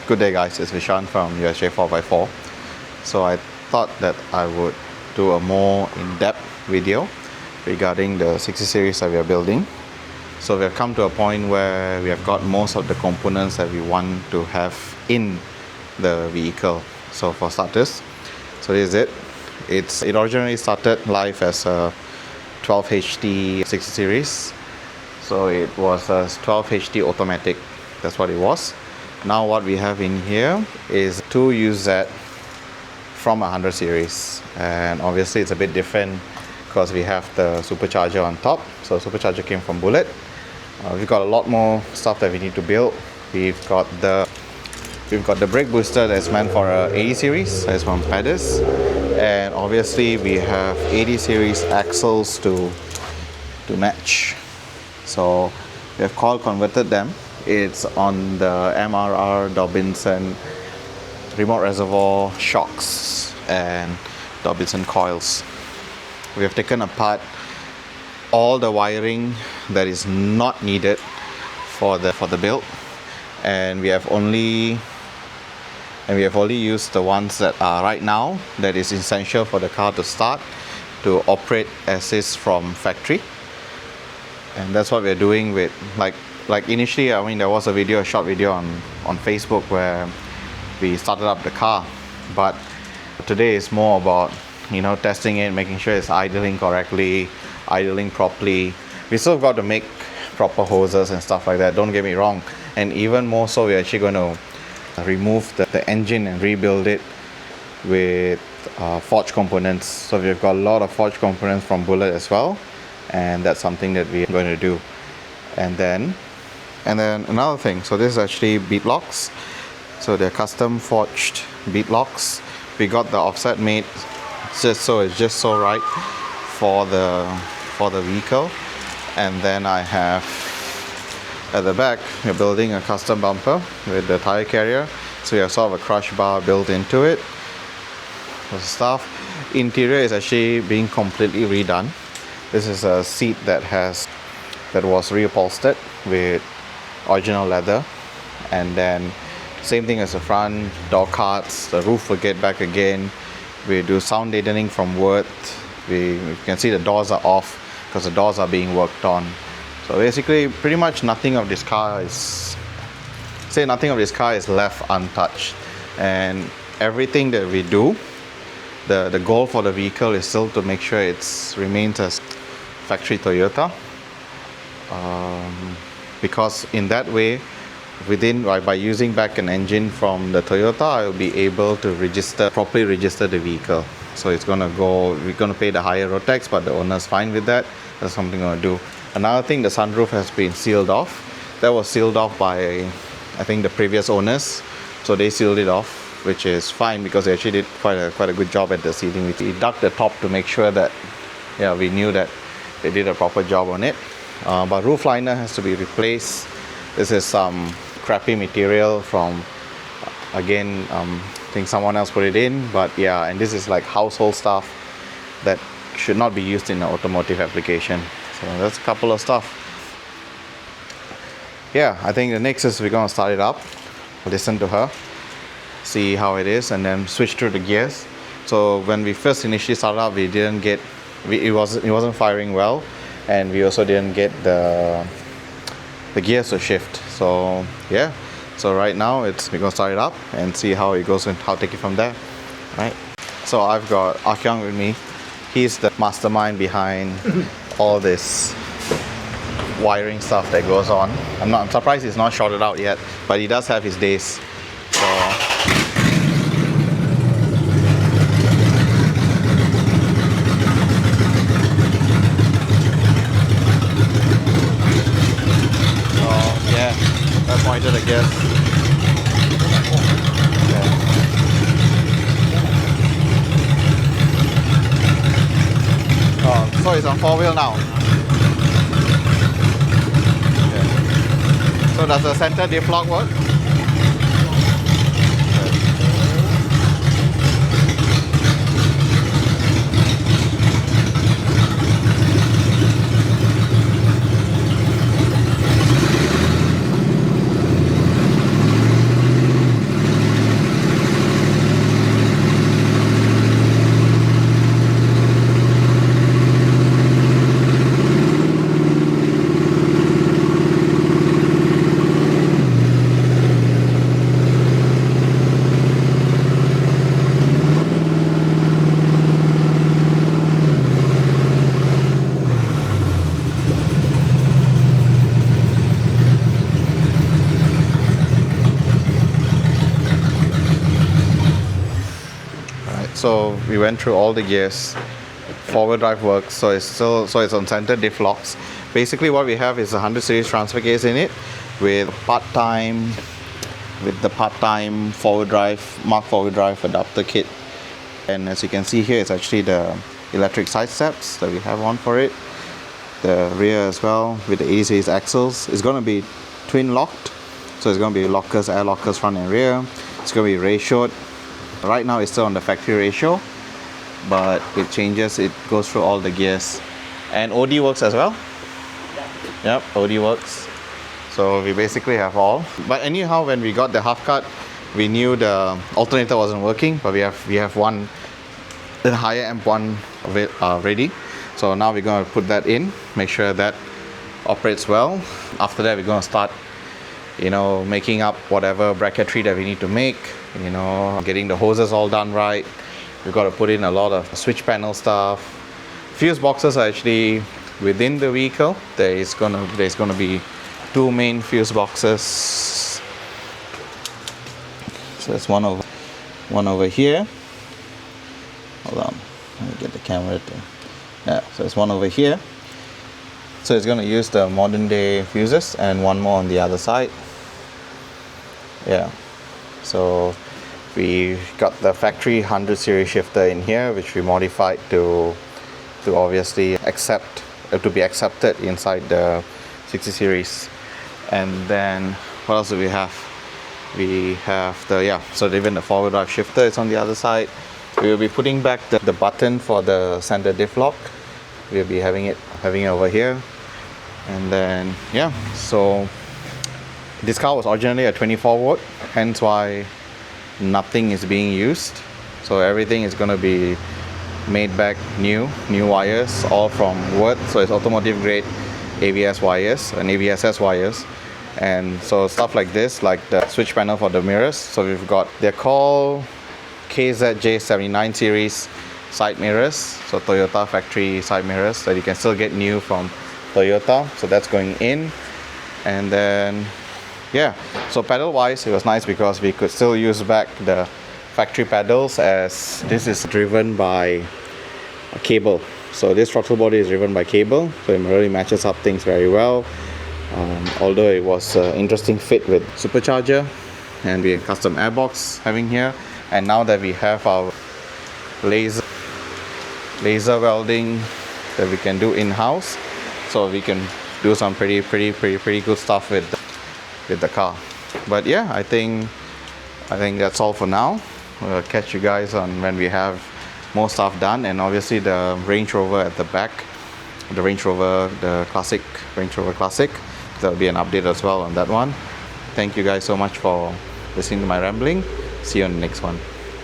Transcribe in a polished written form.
Good day guys, it's Vishant from USJ 4x4. So I thought that I would do a more in-depth video regarding the 60 series that we are building. So we have come to a point where we have got most of the components that we want to have in the vehicle. So for starters, so this is it. It originally started live as a 12HT 60 series. So it was a 12HT automatic, that's what it was. Now what we have in here is 2UZ from a 100 series, and obviously it's a bit different because we have the Supercharger on top. So Supercharger came from Bullet. We've got a lot more stuff that we need to build. We've got the brake booster that's meant for a 80 series, that's from Pedders, and obviously we have 80 series axles to match. So we have coil converted them. It's on the MRR Dobinson remote reservoir shocks and Dobinson coils. We have taken apart all the wiring that is not needed for the build, and we have only used the ones that are right now that is essential for the car to start, to operate as is from factory. And that's what we're doing with like initially, I mean, there was a short video on Facebook where we started up the car, but today is more about, you know, testing it, making sure it's idling correctly, idling properly. We still got to make proper hoses and stuff like that, don't get me wrong. And even more so, we're actually going to remove the engine and rebuild it with forged components. So we've got a lot of forged components from Bullet as well, and that's something that we're going to do. And then another thing, so this is actually beadlocks. So they're custom forged beadlocks. We got the offset made it's just so right for the vehicle. And then I have at the back, we're building a custom bumper with the tire carrier. So we have sort of a crush bar built into it. The stuff. Interior is actually being completely redone. This is a seat that was reupholstered with original leather, and then same thing as the front door cards. The roof will get back again. We do sound deadening from Wurth. You can see the doors are off because the doors are being worked on. So basically, pretty much nothing of this car is left untouched. And everything that we do, the goal for the vehicle is still to make sure it remains as factory Toyota. Because in that way, by using back an engine from the Toyota, I will be able to properly register the vehicle. So we're going to pay the higher road tax, but the owner's fine with that. That's something I'm going to do. Another thing, the sunroof has been sealed off. That was sealed off by, I think, the previous owners. So they sealed it off, which is fine because they actually did quite a good job at the sealing. We dug the top to make sure that, we knew that they did a proper job on it. But roof liner has to be replaced. This is some crappy material from, again, I think someone else put it in, but yeah, and this is like household stuff that should not be used in an automotive application. So that's a couple of stuff. Yeah, I think the next is we're going to start it up, listen to her, see how it is, and then switch through the gears. So when we first initially started up, it wasn't firing well, and we also didn't get the gears to shift. So yeah, so right now we're going to start it up and see how it goes and I'll take it from there. Right. So I've got Akyong with me. He's the mastermind behind all this wiring stuff that goes on. I'm surprised he's not shorted out yet, but he does have his days. Pointed, I guess. Oh, so it's on 4-wheel now. Okay. So does the center diff lock work? So we went through all the gears. Forward drive works, so it's on center diff locks. Basically what we have is a 100 series transfer case in it with the part-time forward drive, Mark forward drive adapter kit. And as you can see here, it's actually the electric side steps that we have on for it. The rear as well with the 80 series axles. It's going to be twin locked, so it's going to be lockers, air lockers front and rear. It's going to be ratioed. Right now it's still on the factory ratio, but it changes, it goes through all the gears. And OD works as well. Yep, OD works. So we basically have all. But anyhow, when we got the half cut, we knew the alternator wasn't working, but we have one, the higher amp one ready. So now we're going to put that in, make sure that operates well. After that, we're going to start, making up whatever bracketry that we need to make, getting the hoses all done right. We've got to put in a lot of switch panel stuff. Fuse boxes are actually within the vehicle. There's gonna be 2 main fuse boxes. So there's one over here. Hold on, let me get the camera to. Yeah, so there's one over here. So it's gonna use the modern day fuses, and one more on the other side. Yeah. So we got the factory 100 series shifter in here, which we modified to obviously to be accepted inside the 60 series. And then what else do we have? We have so even the forward drive shifter is on the other side. We will be putting back the button for the center diff lock. We'll be having it over here. And then so this car was originally a 24 volt, hence why nothing is being used. So everything is going to be made back new wires, all from Wurth. So it's automotive grade AVSS wires and AVSS wires. And so stuff like this, like the switch panel for the mirrors. So we've got, they're called KZJ79 series side mirrors. So Toyota factory side mirrors that you can still get new from Toyota. So that's going in. And then so pedal wise, it was nice because we could still use back the factory pedals, as this is driven by a cable. So this throttle body is driven by cable, so it really matches up things very well. Although it was an interesting fit with Supercharger, and we have custom airbox having here. And now that we have our laser welding that we can do in-house, so we can do some pretty good stuff with the car. But yeah, I think that's all for now. We'll catch you guys on when we have more stuff done, and obviously the Range Rover at the back, the Range Rover, the classic Range Rover Classic. There'll be an update as well on that one. Thank you guys so much for listening to my rambling. See you on the next one.